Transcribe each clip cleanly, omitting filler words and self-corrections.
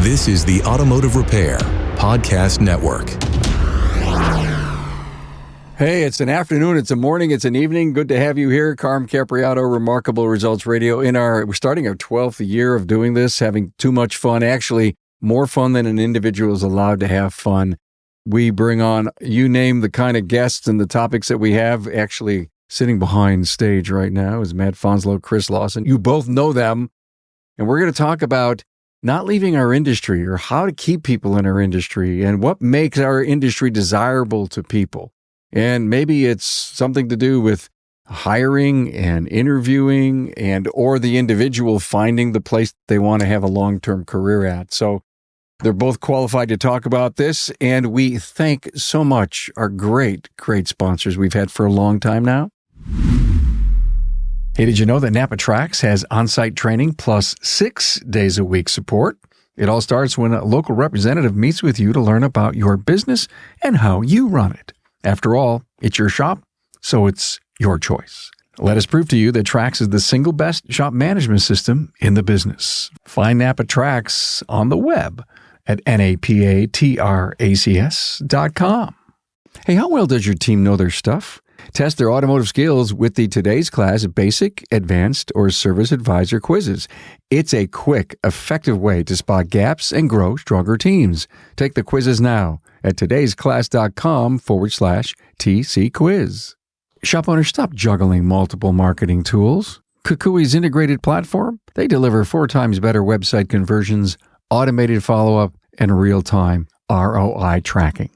This is the Automotive Repair Podcast Network. Hey, it's an afternoon, it's a morning, it's an evening. Good to have you here. Carm Capriotto, Remarkable Results Radio. We're starting our 12th year of doing this, having too much fun. Actually, more fun than an individual is allowed to have fun. We bring on, you name the kind of guests and the topics that we have. Actually, sitting behind stage right now is Matt Fanslow, Chris Lawson. You both know them. And we're going to talk about not leaving our industry, or how to keep people in our industry, and what makes our industry desirable to people. And maybe it's something to do with hiring and interviewing, and or the individual finding the place they want to have a long-term career at. So they're both qualified to talk about this, and we thank so much our great sponsors we've had for a long time now. Hey, did you know that NAPA Tracks has on-site training plus 6 days a week support? It all starts when a local representative meets with you to learn about your business and how you run it. After all, it's your shop, so it's your choice. Let us prove to you that Tracks is the single best shop management system in the business. Find NAPA Tracks on the web at napatracs.com. Hey, how well does your team know their stuff? Test their automotive skills with the Today's Class Basic, Advanced, or Service Advisor quizzes. It's a quick, effective way to spot gaps and grow stronger teams. Take the quizzes now at todaysclass.com/TC quiz. Shop owners, stop juggling multiple marketing tools. KUKUI's integrated platform, they deliver 4 times better website conversions, automated follow-up, and real-time ROI tracking.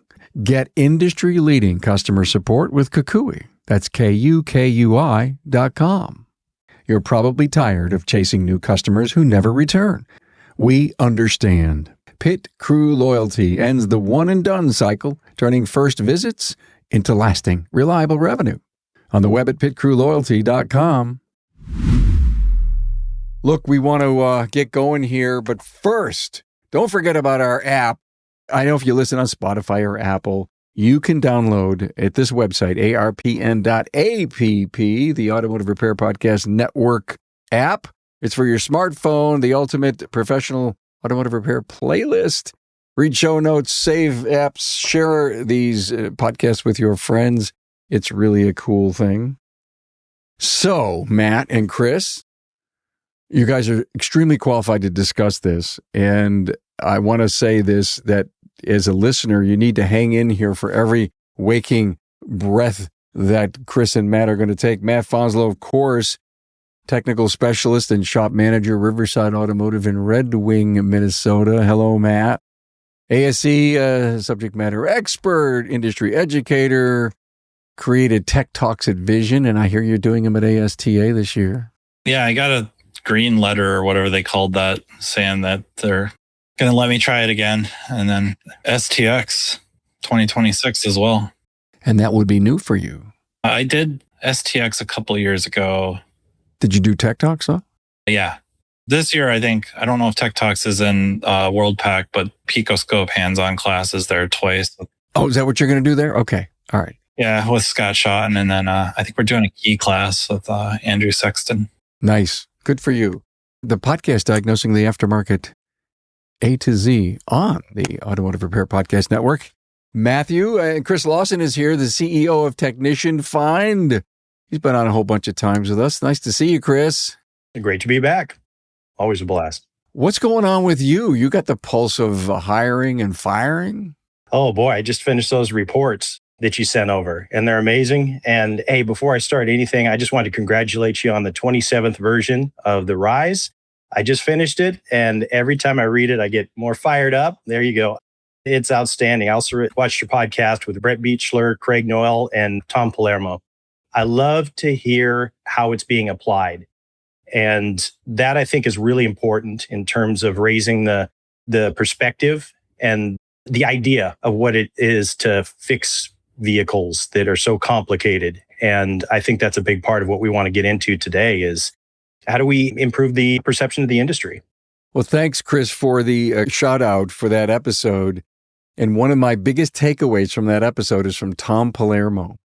Get industry-leading customer support with KUKUI. That's KUKUI.com. You're probably tired of chasing new customers who never return. We understand. Pit Crew Loyalty ends the one-and-done cycle, turning first visits into lasting, reliable revenue. On the web at pitcrewloyalty.com. Look, we want to get going here, but first, don't forget about our app. I know if you listen on Spotify or Apple, you can download at this website, arpn.app, the Automotive Repair Podcast Network app. It's for your smartphone, the ultimate professional automotive repair playlist. Read show notes, save apps, share these podcasts with your friends. It's really a cool thing. So, Matt and Chris, you guys are extremely qualified to discuss this. And I want to say this, that as a listener, you need to hang in here for every waking breath that Chris and Matt are going to take. Matt Fanslow, of course, technical specialist and shop manager, Riverside Automotive in Red Wing, Minnesota. Hello, Matt. ASE, subject matter expert, industry educator, created Tech Talks at Vision, and I hear you're doing them at ASTA this year. Yeah, I got a green letter or whatever they called that, saying that they're going to let me try it again. And then STX 2026 as well. And that would be new for you. I did STX a couple of years ago. Did you do Tech Talks, huh? Yeah. This year, I don't know if Tech Talks is in World Pack, but Picoscope hands-on classes there twice. Oh, is that what you're going to do there? Okay. All right. Yeah, with Scott Schotten. And then I think we're doing a key class with Andrew Sexton. Nice. Good for you. The podcast Diagnosing the Aftermarket A to Z on the Automotive Repair Podcast Network. Matthew and Chris Lawson is here, the CEO of Technician Find. He's been on a whole bunch of times with us. Nice to see you, Chris. Great to be back. Always a blast. What's going on with you? You got the pulse of hiring and firing? Oh boy, I just finished those reports that you sent over, and they're amazing. And hey, before I start anything, I just want to congratulate you on the 27th version of the Rise. I just finished it, and every time I read it, I get more fired up. There you go. It's outstanding. I also watched your podcast with Brett Beechler, Craig Noel, and Tom Palermo. I love to hear how it's being applied. And that, I think, is really important in terms of raising the perspective and the idea of what it is to fix vehicles that are so complicated. And I think that's a big part of what we want to get into today is how do we improve the perception of the industry? Well, thanks, Chris, for the shout out for that episode. And one of my biggest takeaways from that episode is from Tom Palermo.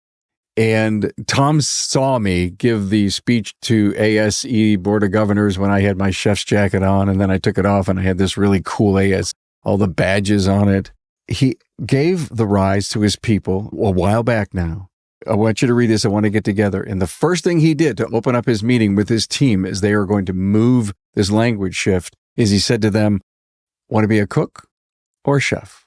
And Tom saw me give the speech to ASE Board of Governors when I had my chef's jacket on, and then I took it off and I had this really cool AS, all the badges on it. He gave the rise to his people a while back now. I want you to read this. I want to get together. And the first thing he did to open up his meeting with his team as they are going to move this language shift is he said to them, want to be a cook or a chef?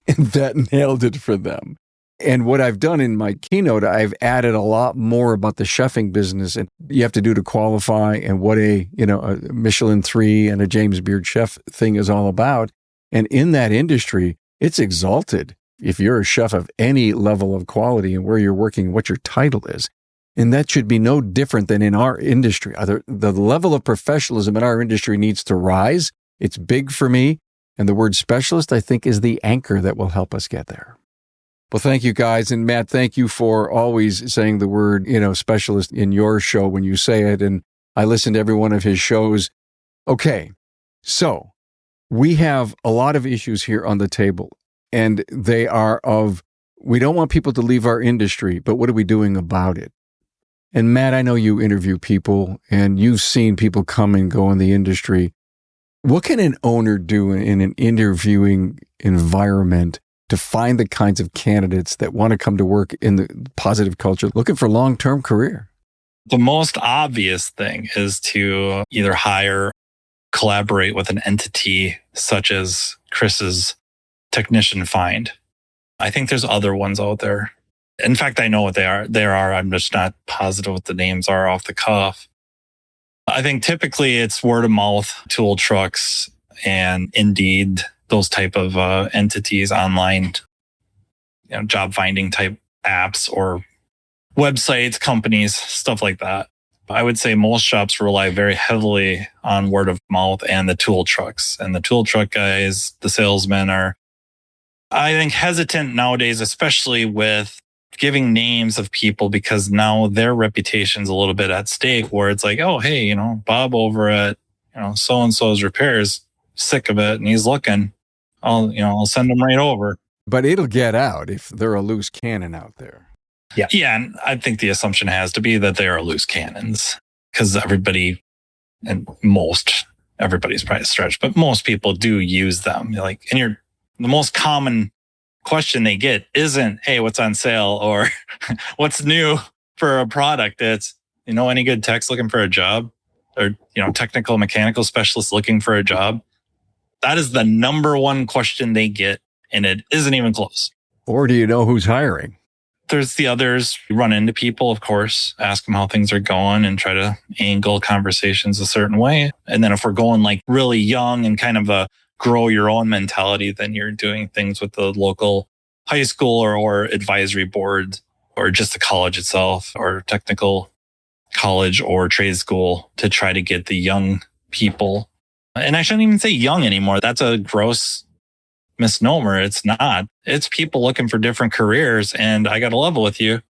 And that nailed it for them. And what I've done in my keynote, I've added a lot more about the chefing business and you have to do to qualify and what a Michelin 3 and a James Beard chef thing is all about. And in that industry, it's exalted if you're a chef of any level of quality and where you're working, what your title is. And that should be no different than in our industry. The level of professionalism in our industry needs to rise. It's big for me. And the word specialist, I think, is the anchor that will help us get there. Well, thank you guys. And Matt, thank you for always saying the word, specialist in your show when you say it. And I listen to every one of his shows. Okay. So we have a lot of issues here on the table and they are we don't want people to leave our industry, but what are we doing about it? And Matt, I know you interview people and you've seen people come and go in the industry. What can an owner do in an interviewing environment to find the kinds of candidates that want to come to work in the positive culture, looking for long-term career? The most obvious thing is to either collaborate with an entity such as Chris's Technician Find. I think there's other ones out there. In fact, I know what they are. I'm just not positive what the names are off the cuff. I think typically it's word of mouth, tool trucks, and Indeed, those type of entities, online, job finding type apps or websites, companies, stuff like that. I would say most shops rely very heavily on word of mouth and the tool trucks. And the tool truck guys, the salesmen are, I think, hesitant nowadays, especially with giving names of people because now their reputation's a little bit at stake where it's like, oh, hey, Bob over at, so-and-so's repairs, sick of it and he's looking. I'll send them right over. But it'll get out if they're a loose cannon out there. Yeah. Yeah. And I think the assumption has to be that they are loose cannons because everybody's probably a stretch, but most people do use them. The most common question they get isn't, hey, what's on sale or what's new for a product? It's, any good techs looking for a job or, technical mechanical specialists looking for a job. That is the number one question they get, and it isn't even close. Or do you know who's hiring? There's the others. You run into people, of course, ask them how things are going and try to angle conversations a certain way. And then if we're going really young and kind of a grow your own mentality, then you're doing things with the local high school or advisory board or just the college itself or technical college or trade school to try to get the young people. And I shouldn't even say young anymore. That's a gross misnomer. It's not. It's people looking for different careers. And I got to level with you.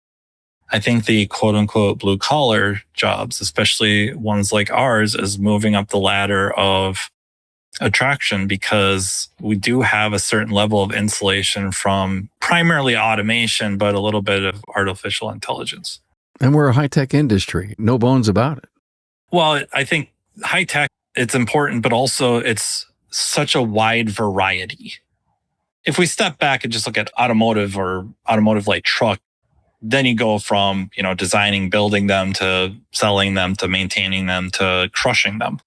I think the quote unquote blue collar jobs, especially ones like ours, is moving up the ladder of attraction because we do have a certain level of insulation from primarily automation, but a little bit of artificial intelligence. And we're a high-tech industry. No bones about it. Well, I think high-tech, it's important, but also it's such a wide variety. If we step back and just look at automotive or automotive light truck, then you go from, designing, building them to selling them to maintaining them to crushing them.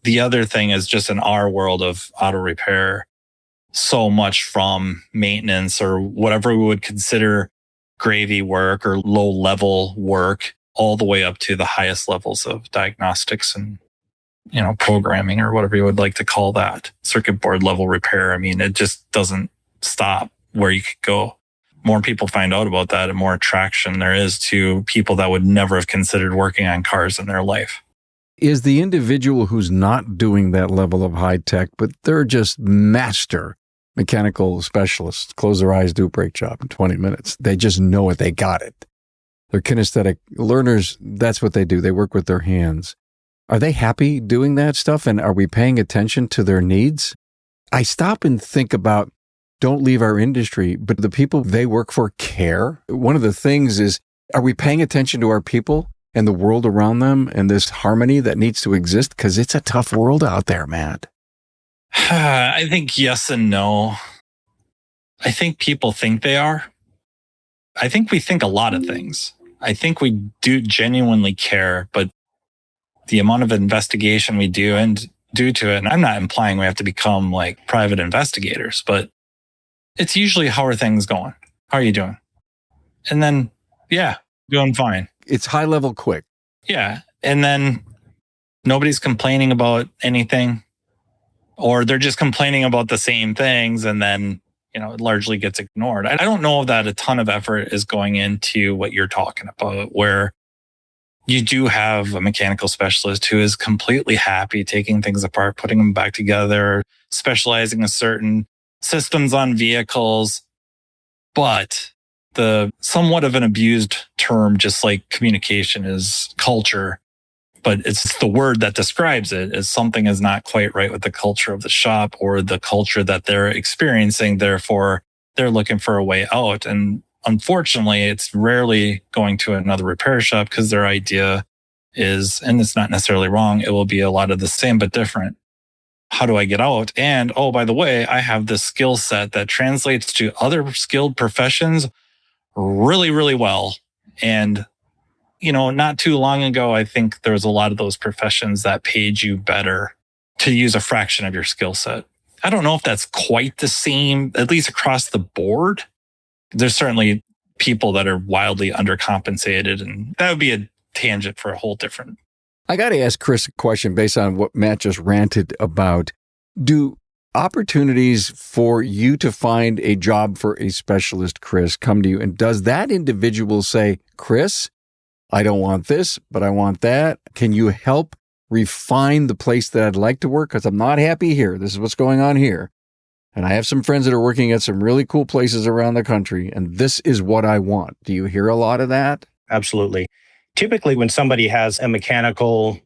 The other thing is just in our world of auto repair, so much from maintenance or whatever we would consider gravy work or low level work all the way up to the highest levels of diagnostics and, programming or whatever you would like to call that, circuit board level repair. I mean, it just doesn't stop where you could go. More people find out about that and more attraction there is to people that would never have considered working on cars in their life. Is the individual who's not doing that level of high tech, but they're just master mechanical specialists, close their eyes, do a brake job in 20 minutes. They just know it. They got it. They're kinesthetic learners. That's what they do. They work with their hands. Are they happy doing that stuff? And are we paying attention to their needs? I stop and think about don't leave our industry, but the people they work for care. One of the things is, are we paying attention to our people and the world around them and this harmony that needs to exist? Because it's a tough world out there, Matt. I think yes and no. I think people think they are. I think we think a lot of things. I think we do genuinely care, but the amount of investigation we do and due to it, and I'm not implying we have to become like private investigators, but it's usually, how are things going? How are you doing? And then, yeah, doing fine. It's high level quick. Yeah. And then nobody's complaining about anything, or they're just complaining about the same things. And then, it largely gets ignored. I don't know that a ton of effort is going into what you're talking about, where you do have a mechanical specialist who is completely happy taking things apart, putting them back together, specializing in certain systems on vehicles. But the somewhat of an abused term, just like communication, is culture. But it's the word that describes it, is something is not quite right with the culture of the shop or the culture that they're experiencing. Therefore, they're looking for a way out. And unfortunately, it's rarely going to another repair shop because their idea is, and it's not necessarily wrong, it will be a lot of the same but different. How do I get out? And, oh, by the way, I have this skill set that translates to other skilled professions really, really well. And not too long ago, I think there was a lot of those professions that paid you better to use a fraction of your skill set. I don't know if that's quite the same, at least across the board. There's certainly people that are wildly undercompensated, and that would be a tangent for a whole different. I got to ask Chris a question based on what Matt just ranted about. Do opportunities for you to find a job for a specialist, Chris, come to you? And does that individual say, Chris, I don't want this, but I want that. Can you help refine the place that I'd like to work? Because I'm not happy here. This is what's going on here. And I have some friends that are working at some really cool places around the country, and this is what I want. Do you hear a lot of that? Absolutely. Typically, when somebody has a mechanical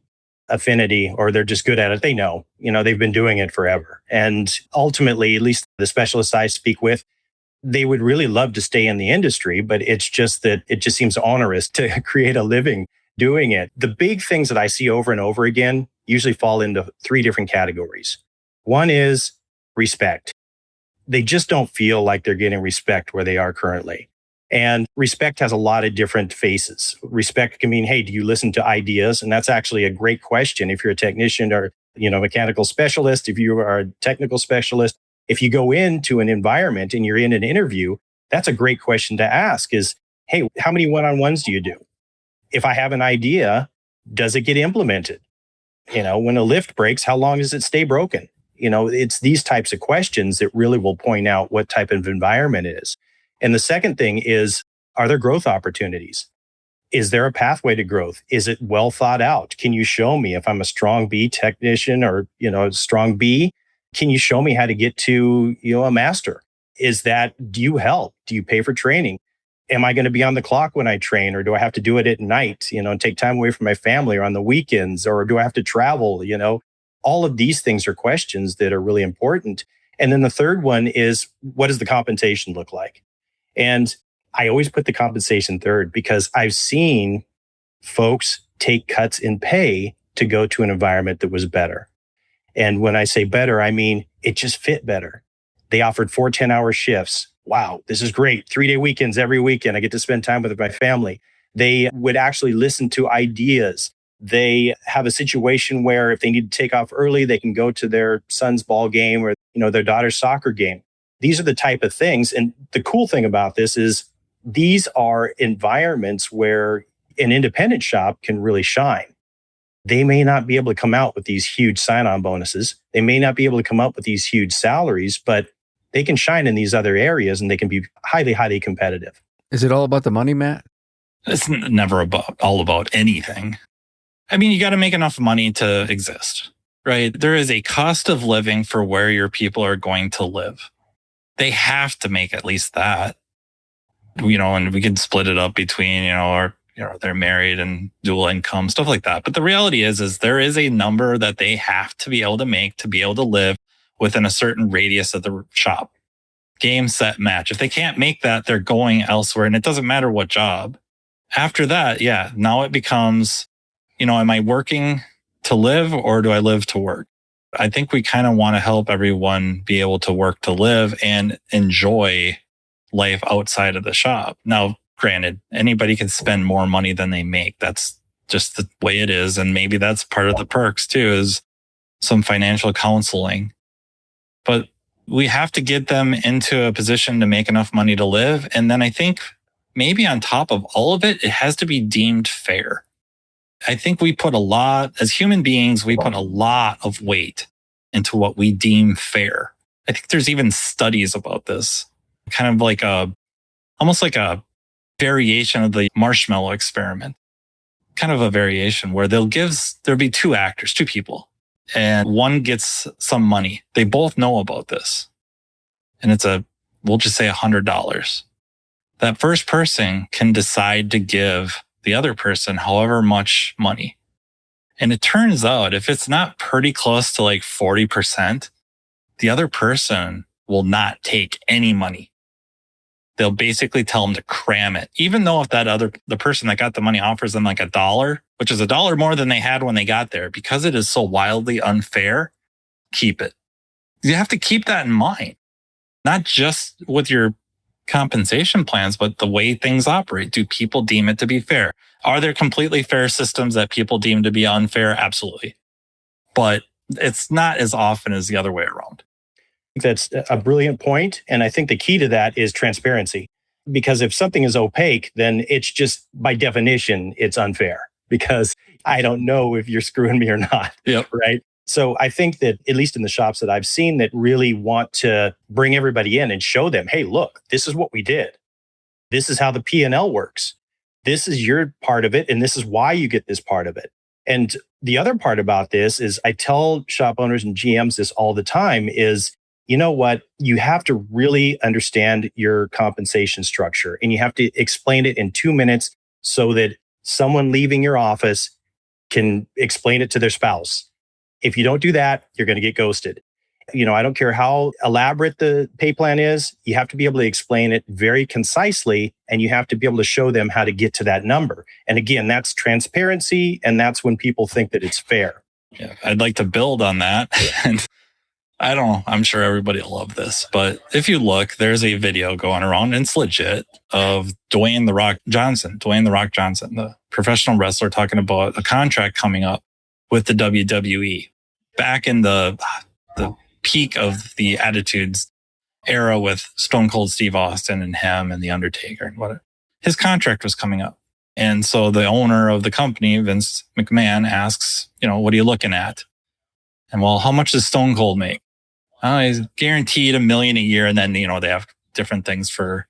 affinity or they're just good at it, they know, they've been doing it forever. And ultimately, at least the specialists I speak with, they would really love to stay in the industry, but it's just that it just seems onerous to create a living doing it. The big things that I see over and over again usually fall into 3 different categories. One is respect. They just don't feel like they're getting respect where they are currently. And respect has a lot of different faces. Respect can mean, hey, do you listen to ideas? And that's actually a great question if you're a technician or, mechanical specialist, if you are a technical specialist. If you go into an environment and you're in an interview, that's a great question to ask is, hey, how many one-on-ones do you do? If I have an idea, does it get implemented? When a lift breaks, how long does it stay broken? It's these types of questions that really will point out what type of environment it is. And the second thing is, are there growth opportunities? Is there a pathway to growth? Is it well thought out? Can you show me if I'm a strong B technician or, a strong B? Can you show me how to get to, a master? Do you help? Do you pay for training? Am I going to be on the clock when I train, or do I have to do it at night, and take time away from my family, or on the weekends, or do I have to travel? All of these things are questions that are really important. And then the third one is, what does the compensation look like? And I always put the compensation third because I've seen folks take cuts in pay to go to an environment that was better. And when I say better, I mean, it just fit better. They offered 4 10-hour shifts. Wow, this is great. 3-day weekends every weekend. I get to spend time with my family. They would actually listen to ideas. They have a situation where if they need to take off early, they can go to their son's ball game or, their daughter's soccer game. These are the type of things. And the cool thing about this is these are environments where an independent shop can really shine. They may not be able to come out with these huge sign-on bonuses. They may not be able to come up with these huge salaries, but they can shine in these other areas and they can be highly, highly competitive. Is it all about the money, Matt? It's never all about anything. I mean, you got to make enough money to exist, right? There is a cost of living for where your people are going to live. They have to make at least that, and we can split it up between, or they're married and dual income, stuff like that. But the reality is there is a number that they have to be able to make to be able to live within a certain radius of the shop. game, set, match. If they can't make that, they're going elsewhere. And it doesn't matter what job. After that, yeah, now it becomes, am I working to live or do I live to work? I think we kind of want to help everyone be able to work to live and enjoy life outside of the shop. Now, granted, anybody can spend more money than they make. That's just the way it is. And maybe that's part of the perks too, is some financial counseling. But we have to get them into a position to make enough money to live. And then I think maybe on top of all of it, it has to be deemed fair. I think we put as human beings, we put a lot of weight into what we deem fair. I think there's even studies about this, kind of like almost like a variation of the marshmallow experiment, kind of a variation where there'll be two people, and one gets some money. They both know about this. And we'll just say $100. That first person can decide to give the other person however much money. And it turns out if it's not pretty close to like 40%, the other person will not take any money. They'll basically tell them to cram it. Even though if the person that got the money offers them like $1, which is $1 more than they had when they got there, because it is so wildly unfair, keep it. You have to keep that in mind, not just with your compensation plans, but the way things operate. Do people deem it to be fair? Are there completely fair systems that people deem to be unfair? Absolutely. But it's not as often as the other way around. That's a brilliant point. And I think the key to that is transparency. Because if something is opaque, then it's just by definition, it's unfair because I don't know if you're screwing me or not. Yep. Right. So I think that at least in the shops that I've seen that really want to bring everybody in and show them, hey, look, this is what we did. This is how the P&L works. This is your part of it. And this is why you get this part of it. And the other part about this is I tell shop owners and GMs this all the time is, you know what? You have to really understand your compensation structure and you have to explain it in 2 minutes so that someone leaving your office can explain it to their spouse. If you don't do that, you're going to get ghosted. I don't care how elaborate the pay plan is. You have to be able to explain it very concisely and you have to be able to show them how to get to that number. And again, that's transparency. And that's when people think that it's fair. Yeah, I'd like to build on that. And I don't know, I'm sure everybody will love this, but if you look, there's a video going around, and it's legit, of Dwayne The Rock Johnson, the professional wrestler, talking about a contract coming up with the WWE. Back in the peak of the Attitudes era with Stone Cold Steve Austin and him and The Undertaker and whatever, his contract was coming up. And so the owner of the company, Vince McMahon, asks, what are you looking at? And well, how much does Stone Cold make? He's guaranteed $1 million a year. And then, they have different things for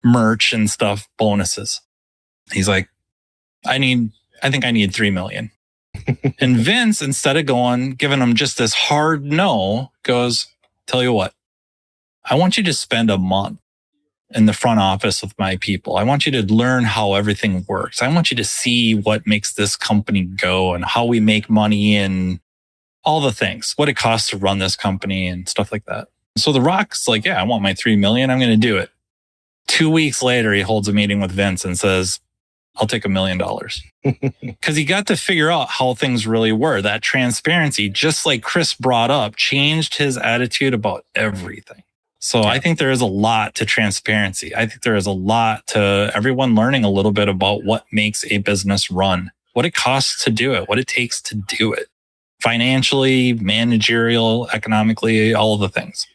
merch and stuff, bonuses. He's like, I think I need $3 million. And Vince, instead of giving him just this hard no, goes, tell you what, I want you to spend a month in the front office with my people. I want you to learn how everything works. I want you to see what makes this company go and how we make money and all the things, what it costs to run this company and stuff like that. So The Rock's like, yeah, I want my $3 million. I'm going to do it. 2 weeks later, he holds a meeting with Vince and says, I'll take $1 million. Because he got to figure out how things really were. That transparency, just like Chris brought up, changed his attitude about everything. So I think there is a lot to transparency. I think there is a lot to everyone learning a little bit about what makes a business run, what it costs to do it, what it takes to do it. Financially, managerial, economically, all of the things.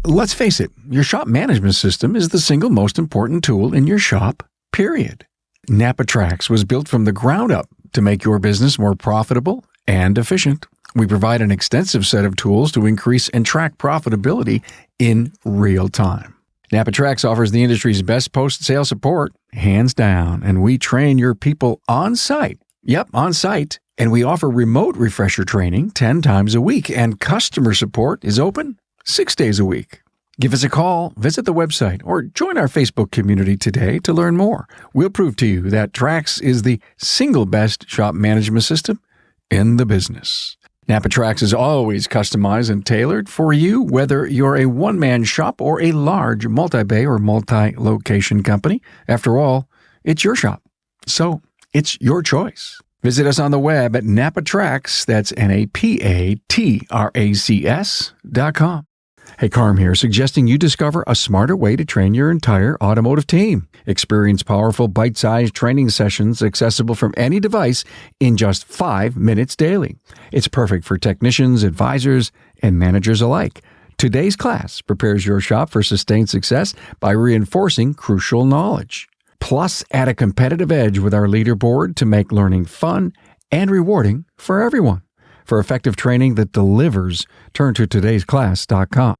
Let's face it, your shop management system is the single most important tool in your shop, period. NAPA Trax was built from the ground up to make your business more profitable and efficient. We provide an extensive set of tools to increase and track profitability in real time. NAPA Trax offers the industry's best post-sale support, hands down, and we train your people on site. Yep, on site. And we offer remote refresher training 10 times a week, and customer support is open 6 days a week. Give us a call, visit the website, or join our Facebook community today to learn more. We'll prove to you that Trax is the single best shop management system in the business. NAPA Tracks is always customized and tailored for you, whether you're a one-man shop or a large multi-bay or multi-location company. After all, it's your shop, so it's your choice. Visit us on the web at NAPA Tracks, that's NAPATRACS.com. Hey, Carm here, suggesting you discover a smarter way to train your entire automotive team. Experience powerful, bite-sized training sessions accessible from any device in just 5 minutes daily. It's perfect for technicians, advisors, and managers alike. Today's class prepares your shop for sustained success by reinforcing crucial knowledge. Plus, add a competitive edge with our leaderboard to make learning fun and rewarding for everyone. For effective training that delivers, turn to todaysclass.com.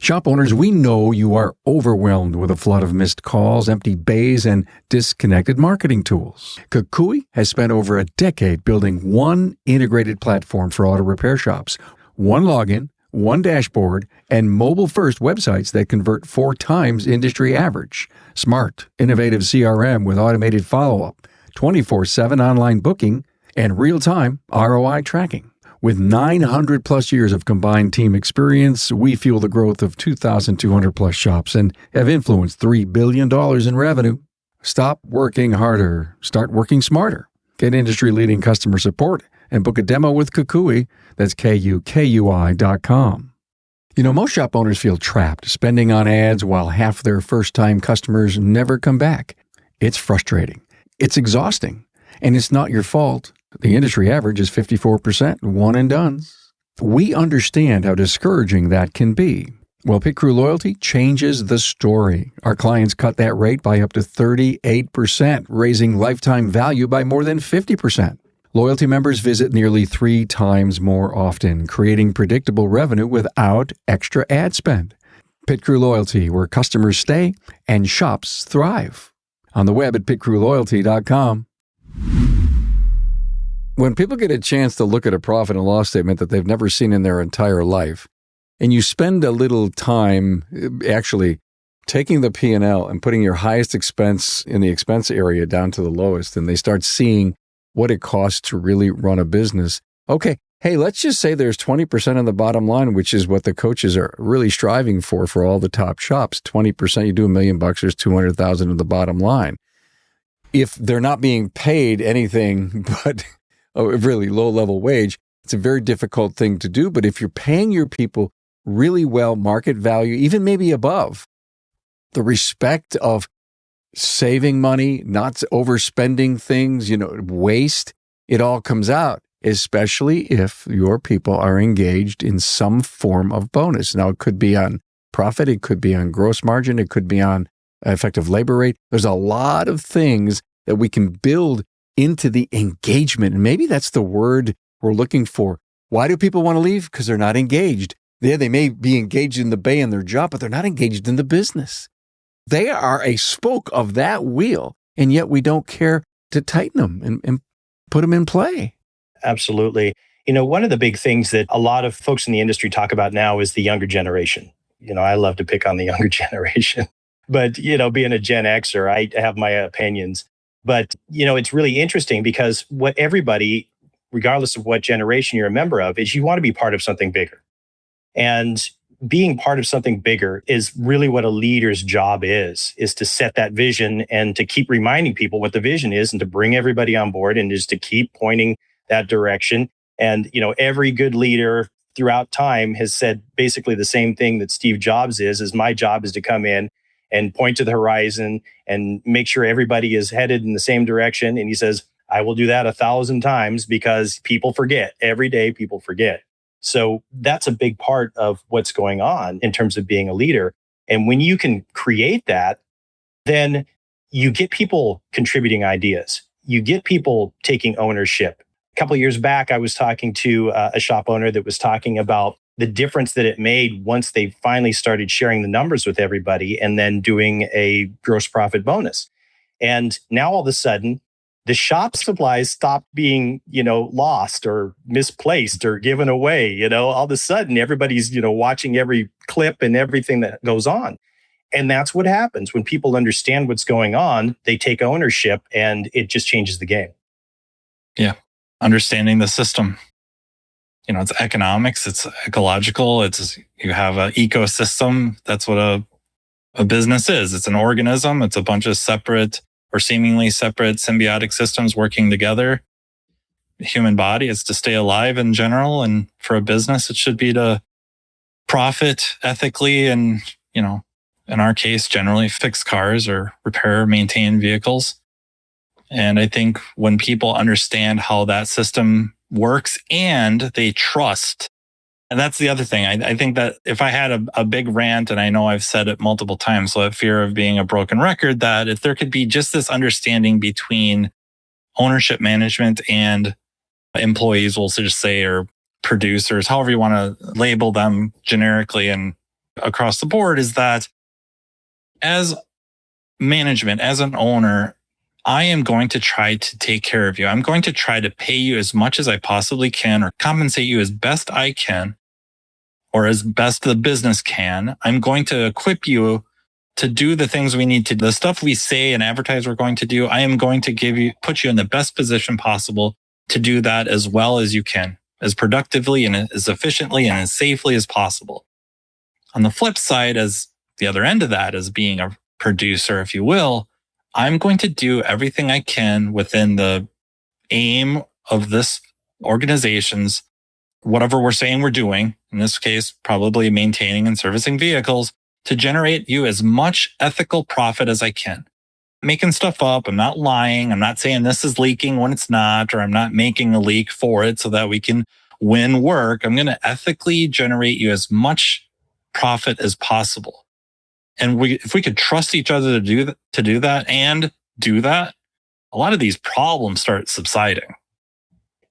Shop owners, we know you are overwhelmed with a flood of missed calls, empty bays, and disconnected marketing tools. KUKUI has spent over a decade building one integrated platform for auto repair shops. One login, one dashboard, and mobile-first websites that convert 4 times industry average. Smart, innovative CRM with automated follow-up, 24/7 online booking, and real-time ROI tracking. With 900 plus years of combined team experience, we fuel the growth of 2,200 plus shops and have influenced $3 billion in revenue. Stop working harder. Start working smarter. Get industry-leading customer support and book a demo with KUKUI. That's KUKUI.com. You know, most shop owners feel trapped spending on ads while half their first-time customers never come back. It's frustrating. It's exhausting. And it's not your fault. The industry average is 54% one and dones. We understand how discouraging that can be. Well, Pit Crew Loyalty changes the story. Our clients cut that rate by up to 38%, raising lifetime value by more than 50%. Loyalty members visit nearly 3 times more often, creating predictable revenue without extra ad spend. Pit Crew Loyalty, where customers stay and shops thrive. On the web at pitcrewloyalty.com. When people get a chance to look at a profit and loss statement that they've never seen in their entire life, and you spend a little time actually taking the P&L and putting your highest expense in the expense area down to the lowest, and they start seeing what it costs to really run a business. Okay, hey, let's just say there's 20% on the bottom line, which is what the coaches are really striving for all the top shops. 20%, you do $1 million, there's $200,000 in the bottom line. If they're not being paid anything but a really low-level wage, it's a very difficult thing to do. But if you're paying your people really well, market value, even maybe above, the respect of saving money, not overspending things, waste, it all comes out, especially if your people are engaged in some form of bonus. Now, it could be on profit, it could be on gross margin, it could be on effective labor rate. There's a lot of things that we can build into the engagement. And maybe that's the word we're looking for. Why do people want to leave? Because they're not engaged. Yeah, they may be engaged in the bay in their job, but they're not engaged in the business. They are a spoke of that wheel, and yet we don't care to tighten them and put them in play. Absolutely. One of the big things that a lot of folks in the industry talk about now is the younger generation. I love to pick on the younger generation, but, being a Gen Xer, I have my opinions. But, it's really interesting because what everybody, regardless of what generation you're a member of, is you want to be part of something bigger. And being part of something bigger is really what a leader's job is to set that vision and to keep reminding people what the vision is and to bring everybody on board and just to keep pointing that direction. And, every good leader throughout time has said basically the same thing that Steve Jobs is my job is to come in and point to the horizon and make sure everybody is headed in the same direction. And he says, I will do that 1,000 times because people forget. Every day, people forget. So that's a big part of what's going on in terms of being a leader. And when you can create that, then you get people contributing ideas. You get people taking ownership. A couple of years back, I was talking to a shop owner that was talking about the difference that it made once they finally started sharing the numbers with everybody and then doing a gross profit bonus. And now all of a sudden, the shop supplies stopped being, lost or misplaced or given away. All of a sudden, everybody's, watching every clip and everything that goes on. And that's what happens when people understand what's going on. They take ownership and it just changes the game. Yeah. Understanding the system. it's economics, it's ecological, you have an ecosystem. That's what a business is. It's an organism. It's a bunch of separate or seemingly separate symbiotic systems working together. The human body is to stay alive in general. And for a business, it should be to profit ethically and, in our case, generally fix cars or repair, maintain vehicles. And I think when people understand how that system works and they trust, and that's the other thing. I think that if I had a big rant, and I know I've said it multiple times, so I have fear of being a broken record, that if there could be just this understanding between ownership management and employees, we'll just say, or producers, however you want to label them generically and across the board, is that as management, as an owner, I am going to try to take care of you. I'm going to try to pay you as much as I possibly can or compensate you as best I can or as best the business can. I'm going to equip you to do the things we need to do. The stuff we say and advertise we're going to do, I am going to put you in the best position possible to do that as well as you can, as productively and as efficiently and as safely as possible. On the flip side, as the other end of that, as being a producer, if you will, I'm going to do everything I can within the aim of this organization's, whatever we're saying we're doing, in this case, probably maintaining and servicing vehicles, to generate you as much ethical profit as I can. Making stuff up. I'm not lying. I'm not saying this is leaking when it's not, or I'm not making a leak for it so that we can win work. I'm going to ethically generate you as much profit as possible. And if we could trust each other to do that, a lot of these problems start subsiding.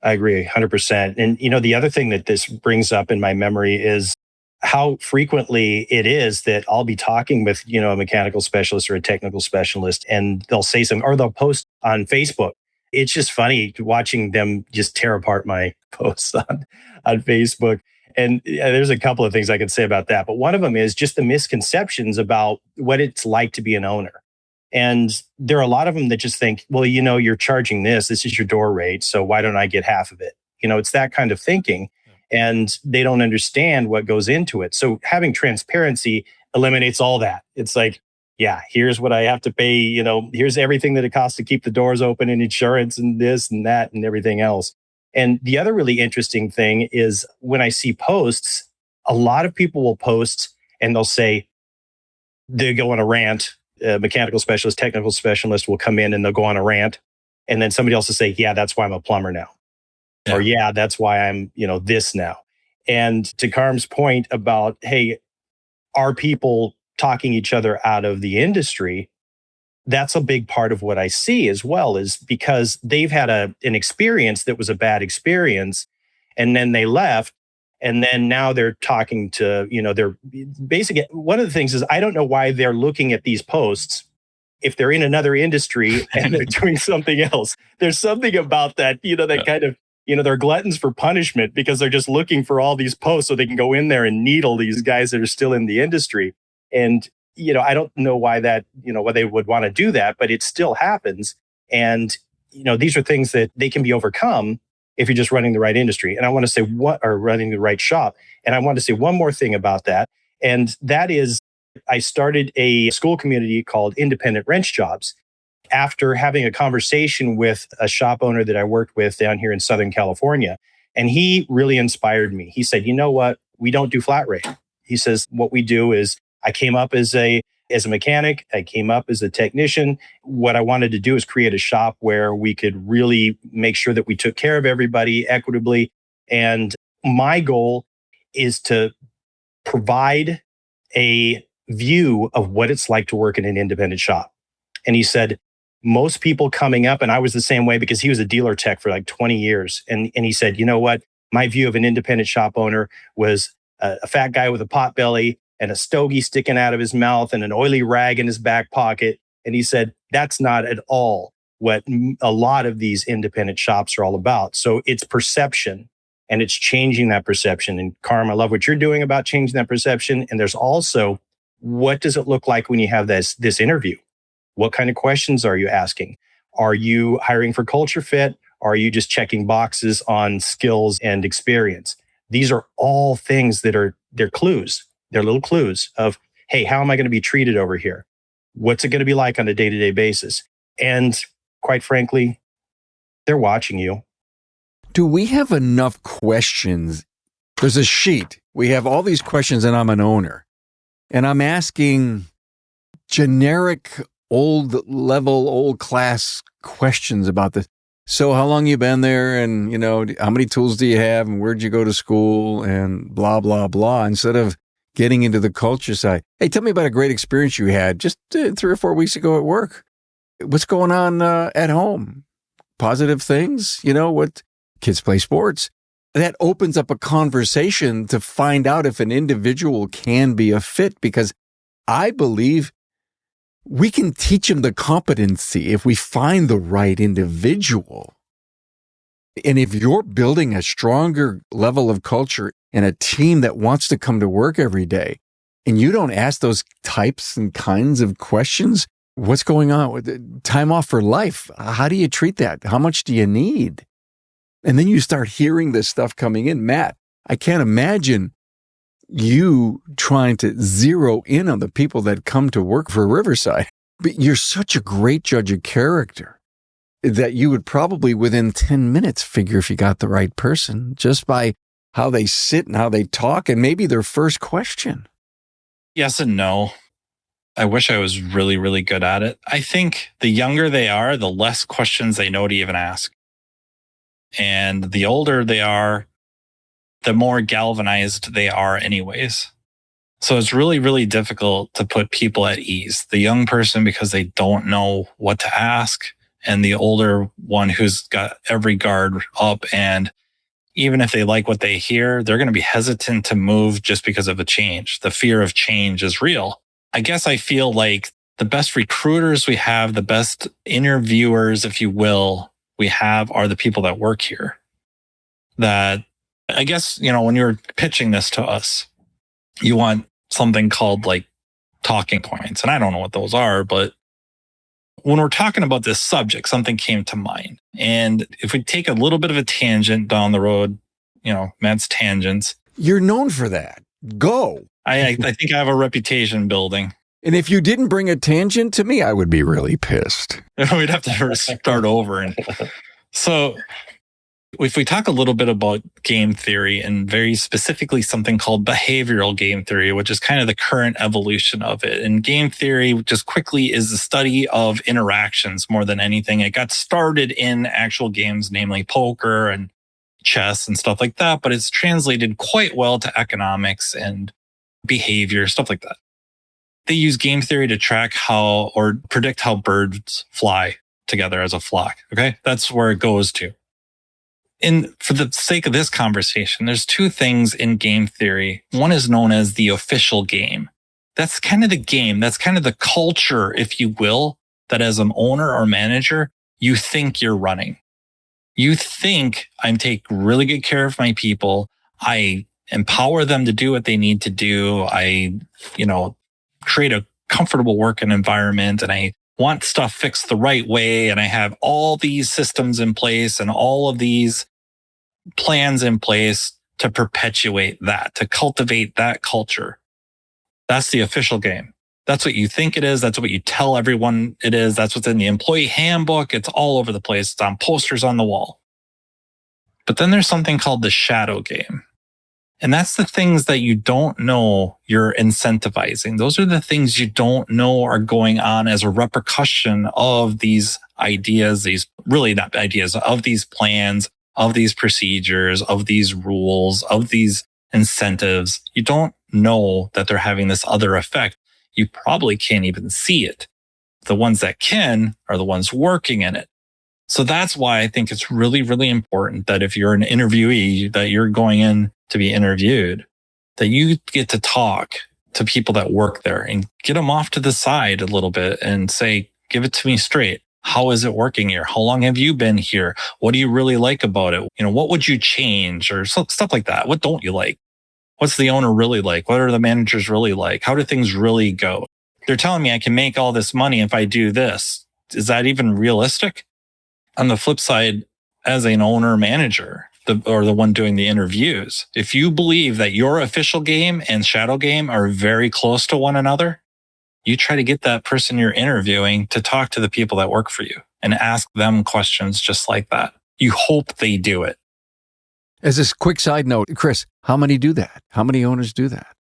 I agree 100%. And, the other thing that this brings up in my memory is how frequently it is that I'll be talking with, a mechanical specialist or a technical specialist, and they'll say something or they'll post on Facebook. It's just funny watching them just tear apart my posts on Facebook. And there's a couple of things I can say about that. But one of them is just the misconceptions about what it's like to be an owner. And there are a lot of them that just think, well, you're charging this is your door rate, so why don't I get half of it? It's that kind of thinking. And they don't understand what goes into it. So having transparency eliminates all that. It's like, yeah, here's what I have to pay. Here's everything that it costs to keep the doors open and insurance and this and that and everything else. And the other really interesting thing is when I see posts, a lot of people will post and they'll say, they go on a rant. A mechanical specialist, technical specialist will come in and they'll go on a rant. And then somebody else will say, yeah, that's why I'm a plumber now. Yeah. Or yeah, that's why I'm, this now. And to Carm's point about, hey, are people talking each other out of the industry? That's a big part of what I see as well, is because they've had an experience that was a bad experience, and then they left, and then now they're talking to, they're basically, one of the things is I don't know why they're looking at these posts if they're in another industry and they're doing something else. There's something about that, that kind of, they're gluttons for punishment because they're just looking for all these posts so they can go in there and needle these guys that are still in the industry. And, I don't know why that, why they would want to do that, but it still happens. And, these are things that they can be overcome if you're just running the right industry. And I want to say running the right shop. And I want to say one more thing about that. And that is, I started a school community called Independent Wrench Jobs after having a conversation with a shop owner that I worked with down here in Southern California. And he really inspired me. He said, you know what? We don't do flat rate. He says, what we do is I came up as a mechanic. I came up as a technician. What I wanted to do is create a shop where we could really make sure that we took care of everybody equitably. And my goal is to provide a view of what it's like to work in an independent shop. And he said, most people coming up, and I was the same way because he was a dealer tech for like 20 years. And he said, you know what? My view of an independent shop owner was a fat guy with a pot belly and a stogie sticking out of his mouth and an oily rag in his back pocket. And he said, that's not at all what a lot of these independent shops are all about. So it's perception, and it's changing that perception. And Carm, I love what you're doing about changing that perception. And there's also, what does it look like when you have this interview? What kind of questions are you asking? Are you hiring for culture fit? Or are you just checking boxes on skills and experience? These are all things they're clues. They're little clues of, hey, how am I going to be treated over here? What's it going to be like on a day-to-day basis? And quite frankly, they're watching you. Do we have enough questions? There's a sheet. We have all these questions, and I'm an owner. And I'm asking generic, old class questions about this. So how long you been there? And, how many tools do you have? And where'd you go to school? And blah, blah, blah. Instead of getting into the culture side. Hey, tell me about a great experience you had just 3 or 4 weeks ago at work. What's going on at home? Positive things? What kids play sports? That opens up a conversation to find out if an individual can be a fit, because I believe we can teach them the competency if we find the right individual. And if you're building a stronger level of culture and a team that wants to come to work every day, and you don't ask those types and kinds of questions, what's going on with time off for life? How do you treat that? How much do you need? And then you start hearing this stuff coming in. Matt, I can't imagine you trying to zero in on the people that come to work for Riverside. But you're such a great judge of character that you would probably within 10 minutes figure if you got the right person just by how they sit and how they talk and maybe their first question. Yes and no. I wish I was really, really good at it. I think the younger they are, the less questions they know to even ask. And the older they are, the more galvanized they are anyways. So it's really, really difficult to put people at ease. The young person, because they don't know what to ask, and the older one who's got every guard up. And even if they like what they hear, they're going to be hesitant to move just because of a change. The fear of change is real. I guess I feel like the best recruiters we have, the best interviewers, if you will, we have are the people that work here. That I guess, when you're pitching this to us, you want something called like talking points. And I don't know what those are, but when we're talking about this subject, something came to mind. And if we take a little bit of a tangent down the road, Matt's tangents. You're known for that. Go. I think I have a reputation building. And if you didn't bring a tangent to me, I would be really pissed. We'd have to start over. And so if we talk a little bit about game theory, and very specifically something called behavioral game theory, which is kind of the current evolution of it. And game theory, just quickly, is the study of interactions more than anything. It got started in actual games, namely poker and chess and stuff like that, but it's translated quite well to economics and behavior, stuff like that. They use game theory to track how or predict how birds fly together as a flock. Okay. That's where it goes to. And for the sake of this conversation, there's 2 things in game theory. One is known as the official game. That's kind of the game. That's kind of the culture, if you will, that as an owner or manager, you think you're running. You think I take really good care of my people. I empower them to do what they need to do. I, create a comfortable working environment, and I want stuff fixed the right way. And I have all these systems in place and all of these plans in place to perpetuate that, to cultivate that culture. That's the official game. That's what you think it is. That's what you tell everyone it is. That's what's in the employee handbook. It's all over the place. It's on posters on the wall. But then there's something called the shadow game. And that's the things that you don't know you're incentivizing. Those are the things you don't know are going on as a repercussion of these ideas, these really not ideas, of these plans, of these procedures, of these rules, of these incentives. You don't know that they're having this other effect. You probably can't even see it. The ones that can are the ones working in it. So that's why I think it's really, really important that if you're an interviewee, that you're going in to be interviewed, that you get to talk to people that work there and get them off to the side a little bit and say, give it to me straight. How is it working here? How long have you been here? What do you really like about it? What would you change or stuff like that? What don't you like? What's the owner really like? What are the managers really like? How do things really go? They're telling me I can make all this money if I do this. Is that even realistic? On the flip side, as an owner manager, or the one doing the interviews. If you believe that your official game and shadow game are very close to one another, you try to get that person you're interviewing to talk to the people that work for you and ask them questions just like that. You hope they do it. As a quick side note, Chris, how many do that? How many owners do that?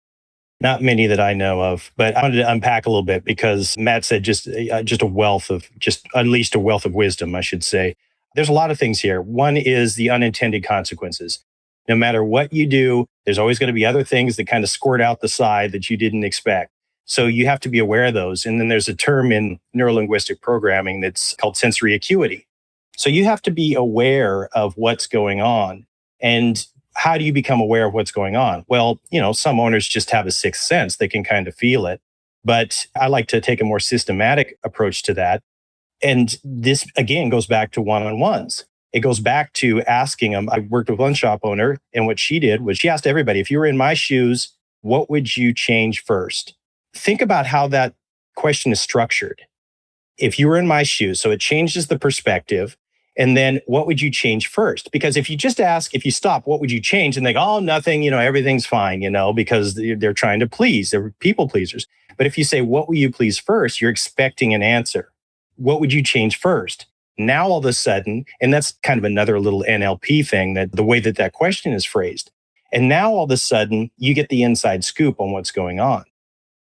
Not many that I know of, but I wanted to unpack a little bit because Matt said just unleashed a wealth of wisdom, I should say. There's a lot of things here. One is the unintended consequences. No matter what you do, there's always going to be other things that kind of squirt out the side that you didn't expect. So you have to be aware of those. And then there's a term in neurolinguistic programming that's called sensory acuity. So you have to be aware of what's going on. And how do you become aware of what's going on? Well, some owners just have a sixth sense. They can kind of feel it. But I like to take a more systematic approach to that. And this, again, goes back to one-on-ones. It goes back to asking them. I worked with one shop owner, and what she did was she asked everybody, if you were in my shoes, what would you change first? Think about how that question is structured. If you were in my shoes, so it changes the perspective. And then what would you change first? Because if you just ask, if you stop, what would you change? And they go, oh, nothing, everything's fine, because they're trying to please. They're people pleasers. But if you say, what will you please first? You're expecting an answer. What would you change first? Now, all of a sudden, and that's kind of another little NLP thing, that the way that question is phrased. And now all of a sudden, you get the inside scoop on what's going on.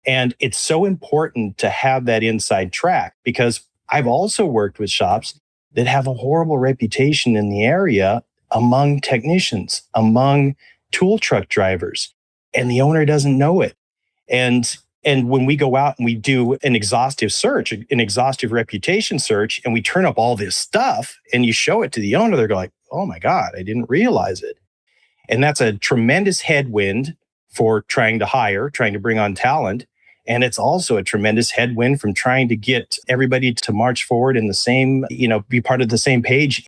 And it's so important to have that inside track, because I've also worked with shops that have a horrible reputation in the area among technicians, among tool truck drivers, and the owner doesn't know it. And when we go out and we do an exhaustive search, an exhaustive reputation search, and we turn up all this stuff and you show it to the owner, they're like, oh my God, I didn't realize it. And that's a tremendous headwind for trying to bring on talent. And it's also a tremendous headwind from trying to get everybody to march forward in the same, be part of the same page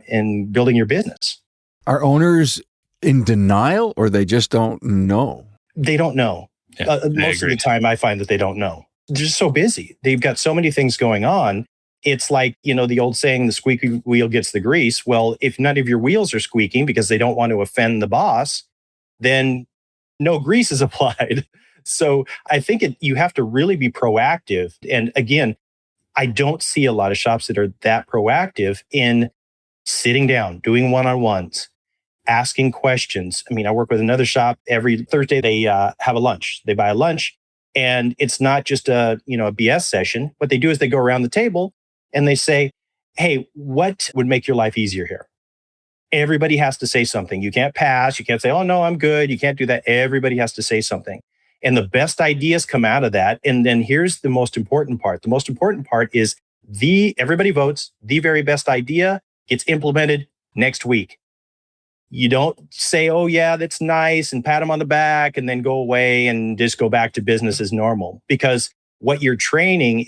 in building your business. Are owners in denial, or they just don't know? They don't know. Yeah, most of the time, I find that they don't know. They're just so busy. They've got so many things going on. It's like, the old saying, the squeaky wheel gets the grease. Well, if none of your wheels are squeaking because they don't want to offend the boss, then no grease is applied. So I think you have to really be proactive. And again, I don't see a lot of shops that are that proactive in sitting down, doing one-on-ones, asking questions. I mean, I work with another shop every Thursday. They have a lunch. They buy a lunch, and it's not just a BS session. What they do is they go around the table and they say, hey, what would make your life easier here? Everybody has to say something. You can't pass. You can't say, oh, no, I'm good. You can't do that. Everybody has to say something. And the best ideas come out of that. And then here's the most important part. The most important part is everybody votes. The very best idea gets implemented next week. You don't say, oh, yeah, that's nice, and pat them on the back and then go away and just go back to business as normal. Because what you're training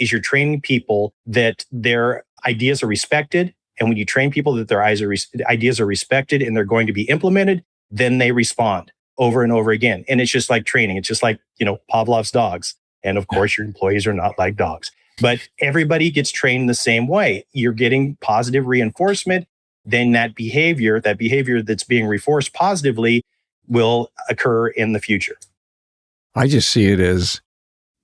people that their ideas are respected. And when you train people that their ideas are respected and they're going to be implemented, then they respond over and over again. And it's just like training. It's just like, Pavlov's dogs. And of course, your employees are not like dogs. But everybody gets trained the same way. You're getting positive reinforcement. Then that behavior that's being reinforced positively will occur in the future. I just see it as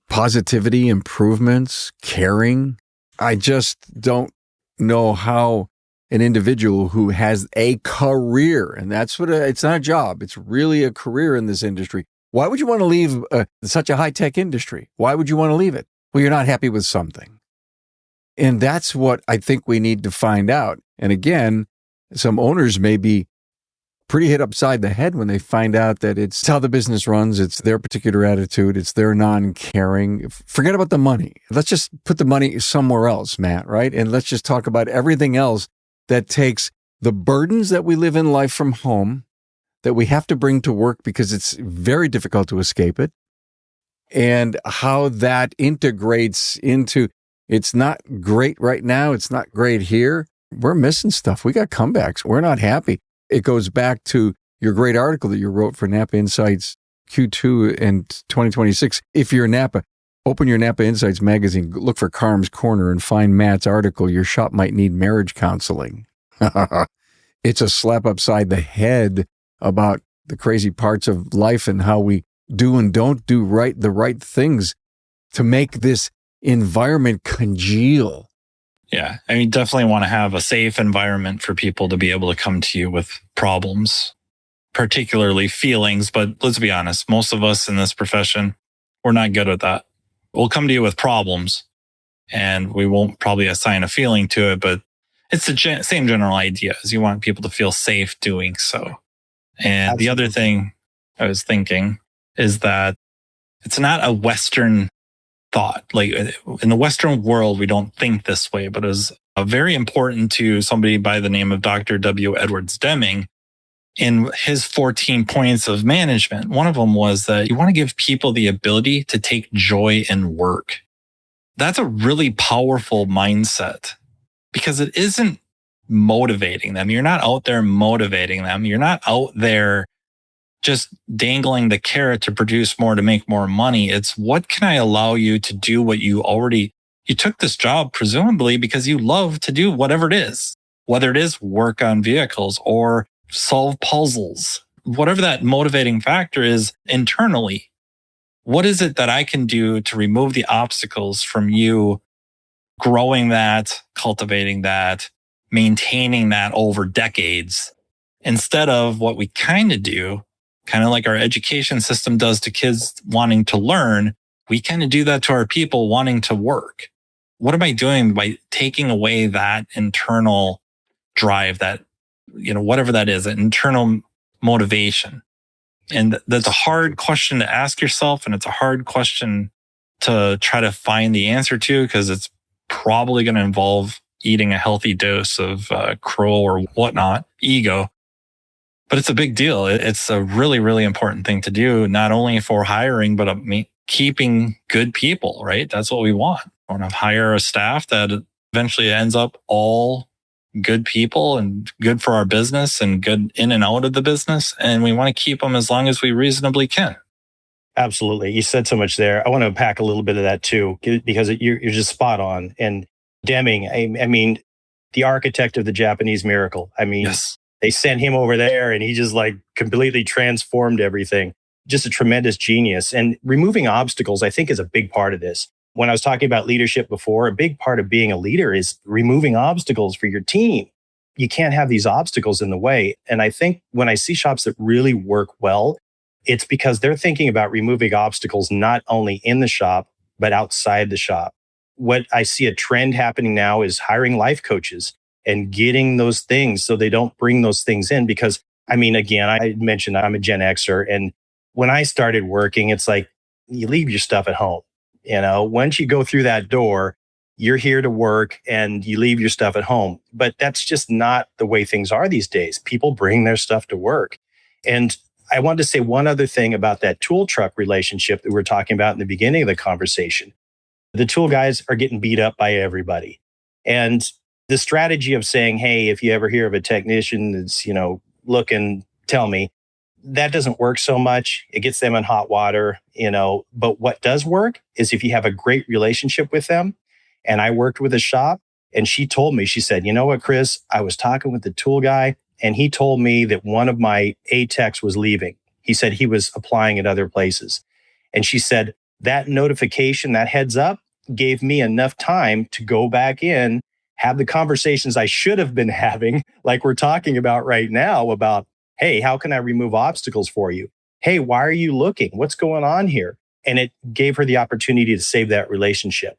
positivity, improvements, caring. I just don't know how an individual who has a career, and that's what it's not a job, it's really a career in this industry. Why would you want to leave such a high-tech industry? Why would you want to leave it? Well, you're not happy with something. And that's what I think we need to find out. And again, some owners may be pretty hit upside the head when they find out that it's how the business runs, it's their particular attitude, it's their non-caring. Forget about the money. Let's just put the money somewhere else, Matt, right? And let's just talk about everything else that takes the burdens that we live in life from home, that we have to bring to work because it's very difficult to escape it, and how that integrates into, it's not great right now, it's not great here. We're missing stuff. We got comebacks. We're not happy. It goes back to your great article that you wrote for NAPA Insights Q2 in 2026. If you're NAPA, open your NAPA Insights magazine, look for Carm's Corner and find Matt's article, Your Shop Might Need Marriage Counseling. It's a slap upside the head about the crazy parts of life and how we do and don't do the right things to make this environment congeal. Yeah. I mean, definitely want to have a safe environment for people to be able to come to you with problems, particularly feelings. But let's be honest, most of us in this profession, we're not good at that. We'll come to you with problems and we won't probably assign a feeling to it, but it's the same general idea as you want people to feel safe doing so. And Absolutely. The other thing I was thinking is that it's not a Western thought. Like in the Western world, we don't think this way, but it was very important to somebody by the name of Dr. W. Edwards Deming in his 14 points of management. One of them was that you want to give people the ability to take joy in work. That's a really powerful mindset because it isn't motivating them. You're not out there motivating them. You're not out there just dangling the carrot to produce more, to make more money. It's what can I allow you to do what you took this job presumably because you love to do whatever it is, whether it is work on vehicles or solve puzzles, whatever that motivating factor is internally. What is it that I can do to remove the obstacles from you growing that, cultivating that, maintaining that over decades, instead of what we kind of do, kind of like our education system does to kids wanting to learn, we kind of do that to our people wanting to work. What am I doing by taking away that internal drive, that, whatever that is, an internal motivation? And that's a hard question to ask yourself. And it's a hard question to try to find the answer to, because it's probably going to involve eating a healthy dose of crow or whatnot, ego. But it's a big deal. It's a really, really important thing to do, not only for hiring, but keeping good people, right? That's what we want. We want to hire a staff that eventually ends up all good people and good for our business and good in and out of the business. And we want to keep them as long as we reasonably can. Absolutely. You said so much there. I want to unpack a little bit of that too, because you're just spot on. And Deming, I mean, the architect of the Japanese miracle. I mean, yes. They sent him over there and he just completely transformed everything. Just a tremendous genius. And removing obstacles, I think, is a big part of this. When I was talking about leadership before, a big part of being a leader is removing obstacles for your team. You can't have these obstacles in the way. And I think when I see shops that really work well, it's because they're thinking about removing obstacles not only in the shop, but outside the shop. What I see a trend happening now is hiring life coaches and getting those things so they don't bring those things in. Because, I mean, again, I mentioned I'm a Gen Xer. And when I started working, it's like you leave your stuff at home. Once you go through that door, you're here to work and you leave your stuff at home. But that's just not the way things are these days. People bring their stuff to work. And I wanted to say one other thing about that tool truck relationship that we were talking about in the beginning of the conversation. The tool guys are getting beat up by everybody. And the strategy of saying, hey, if you ever hear of a technician that's, look and tell me, that doesn't work so much. It gets them in hot water, but what does work is if you have a great relationship with them. And I worked with a shop and she told me, she said, you know what, Chris, I was talking with the tool guy and he told me that one of my A-techs was leaving. He said he was applying at other places. And she said, that notification, that heads up gave me enough time to go back in, have the conversations I should have been having, like we're talking about right now about, hey, how can I remove obstacles for you? Hey, why are you looking? What's going on here? And it gave her the opportunity to save that relationship.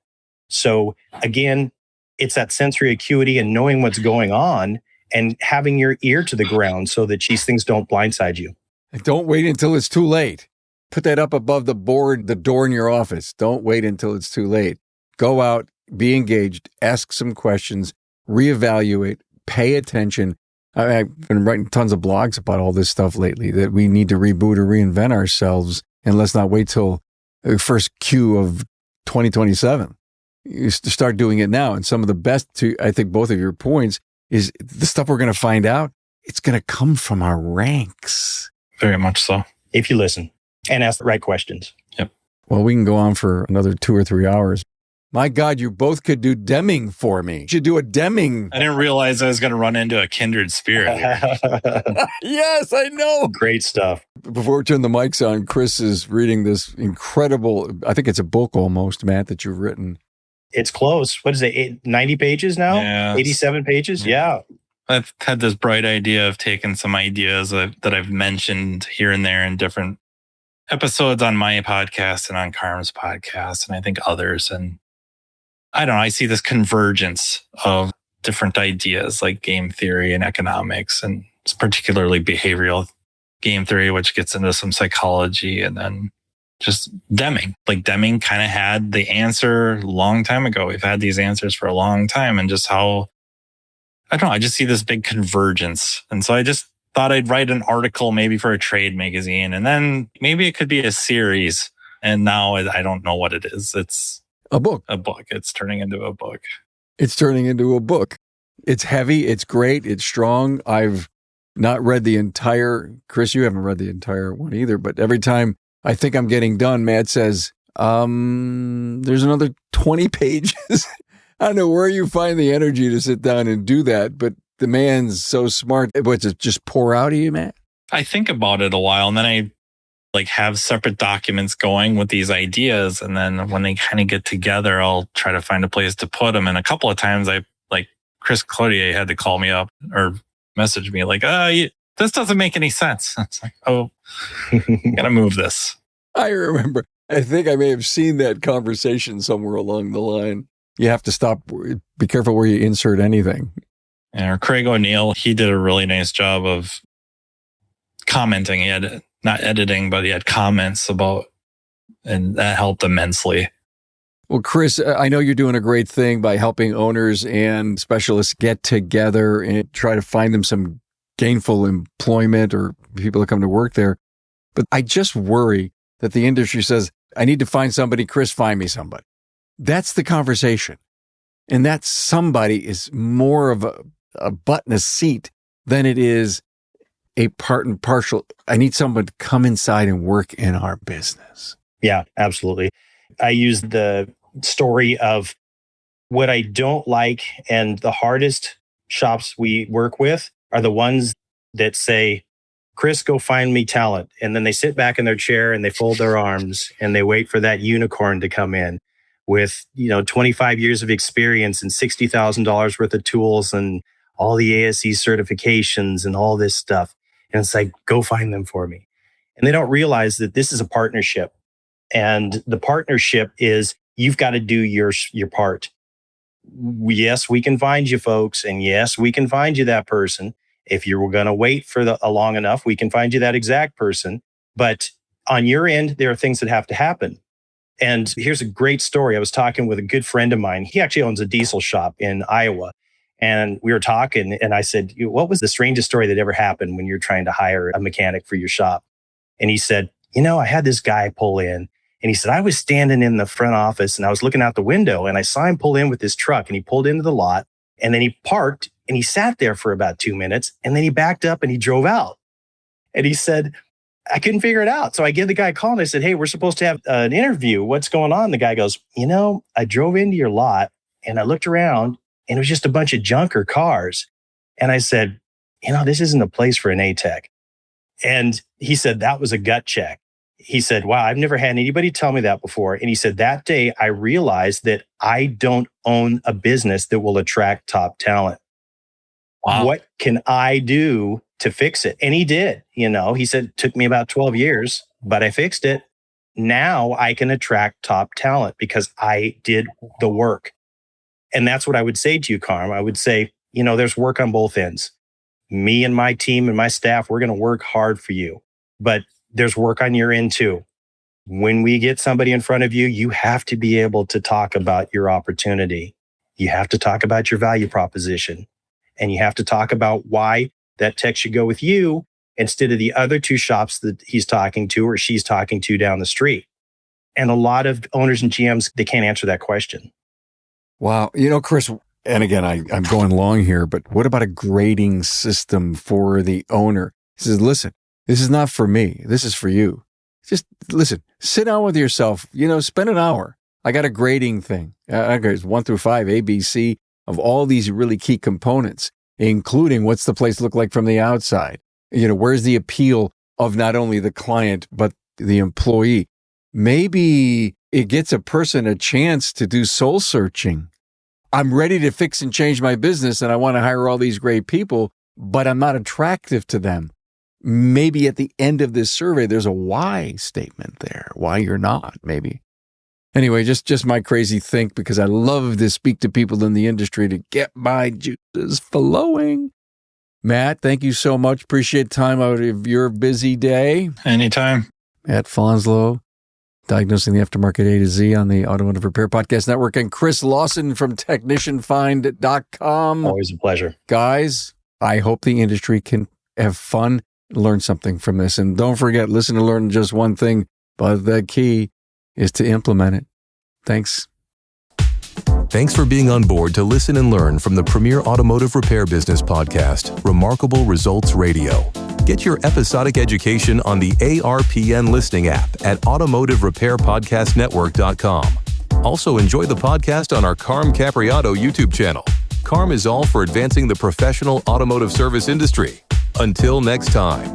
So again, it's that sensory acuity and knowing what's going on and having your ear to the ground so that these things don't blindside you. Don't wait until it's too late. Put that up above the door in your office. Don't wait until it's too late. Go out, be engaged, ask some questions, reevaluate, pay attention. I've been writing tons of blogs about all this stuff lately, that we need to reboot or reinvent ourselves, and let's not wait till the first Q of 2027. You start doing it now. And some of the best, I think both of your points, is the stuff we're going to find out, it's going to come from our ranks. Very much so. If you listen and ask the right questions. Yep. Well, we can go on for another 2 or 3 hours. My God, you both could do Deming for me. You should do a Deming. I didn't realize I was going to run into a kindred spirit here. Yes, I know. Great stuff. Before we turn the mics on, Chris is reading this incredible, I think it's a book almost, Matt, that you've written. It's close. What is it? 90 pages now? Yeah. 87 pages? Yeah. I've had this bright idea of taking some ideas that I've mentioned here and there in different episodes on my podcast and on Carm's podcast, and I think others. And I don't know, I see this convergence of different ideas like game theory and economics, and particularly behavioral game theory, which gets into some psychology, and then just Deming. Like Deming kind of had the answer a long time ago. We've had these answers for a long time, and just how, I don't know, I just see this big convergence. And so I just thought I'd write an article maybe for a trade magazine, and then maybe it could be a series. And now I don't know what it is. It's a book. It's turning into a book. It's turning into a book. It's heavy. It's great. It's strong. I've not read the entire, Chris, you haven't read the entire one either, but every time I think I'm getting done, Matt says, there's another 20 pages. I don't know where you find the energy to sit down and do that, but the man's so smart. What's it, just pour out of you, Matt? I think about it a while, and then I have separate documents going with these ideas. And then when they kind of get together, I'll try to find a place to put them. And a couple of times Chris Cloutier had to call me up or message me this doesn't make any sense. It's like, oh, gotta move this. I remember. I think I may have seen that conversation somewhere along the line. You have to stop. Be careful where you insert anything. And Craig O'Neill, he did a really nice job of commenting. He had not editing, but he had comments about, and that helped immensely. Well, Chris, I know you're doing a great thing by helping owners and specialists get together and try to find them some gainful employment or people that come to work there. But I just worry that the industry says, I need to find somebody, Chris, find me somebody. That's the conversation. And that somebody is more of a butt in a seat than it is a part and partial. I need someone to come inside and work in our business. Yeah, absolutely. I use the story of what I don't like, and the hardest shops we work with are the ones that say, Chris, go find me talent. And then they sit back in their chair and they fold their arms and they wait for that unicorn to come in with, 25 years of experience and $60,000 worth of tools and all the ASE certifications and all this stuff. And it's like, go find them for me. And they don't realize that this is a partnership. And the partnership is you've got to do your part. Yes, we can find you folks. And yes, we can find you that person. If you were going to wait for long enough, we can find you that exact person. But on your end, there are things that have to happen. And here's a great story. I was talking with a good friend of mine. He actually owns a diesel shop in Iowa. And we were talking, and I said, what was the strangest story that ever happened when you're trying to hire a mechanic for your shop? And he said, I had this guy pull in, and he said, I was standing in the front office and I was looking out the window and I saw him pull in with his truck, and he pulled into the lot and then he parked and he sat there for about 2 minutes and then he backed up and he drove out. And he said, I couldn't figure it out. So I gave the guy a call and I said, hey, we're supposed to have an interview. What's going on? The guy goes, I drove into your lot and I looked around and it was just a bunch of junker cars. And I said, this isn't a place for an A-Tech. And he said, that was a gut check. He said, wow, I've never had anybody tell me that before. And he said, that day I realized that I don't own a business that will attract top talent. Wow. What can I do to fix it? And he did. He said, it took me about 12 years, but I fixed it. Now I can attract top talent because I did the work. And that's what I would say to you, Carm. I would say, there's work on both ends. Me and my team and my staff, we're going to work hard for you, but there's work on your end too. When we get somebody in front of you, you have to be able to talk about your opportunity. You have to talk about your value proposition, and you have to talk about why that tech should go with you instead of the other two shops that he's talking to or she's talking to down the street. And a lot of owners and GMs, they can't answer that question. Wow. Chris, and again, I'm going long here, but what about a grading system for the owner? He says, listen, this is not for me. This is for you. Just listen, sit down with yourself, spend an hour I got a grading thing. It's 1 through 5, A, B, C, of all these really key components, including what's the place look like from the outside? Where's the appeal of not only the client, but the employee? Maybe it gets a person a chance to do soul searching. I'm ready to fix and change my business and I want to hire all these great people, but I'm not attractive to them. Maybe at the end of this survey, there's a why statement there, why you're not, maybe. Anyway, just my crazy think, because I love to speak to people in the industry to get my juices flowing. Matt, thank you so much. Appreciate time out of your busy day. Anytime. At Fanslow, diagnosing the aftermarket A to Z on the Automotive Repair Podcast Network, and Chris Lawson from technicianfind.com. Always a pleasure. Guys, I hope the industry can have fun, learn something from this. And don't forget, listen to learn just one thing, but the key is to implement it. Thanks. Thanks for being on board to listen and learn from the premier automotive repair business podcast, Remarkable Results Radio. Get your episodic education on the ARPN listening app at automotiverepairpodcastnetwork.com. Also enjoy the podcast on our Carm Capriotto YouTube channel. Carm is all for advancing the professional automotive service industry. Until next time.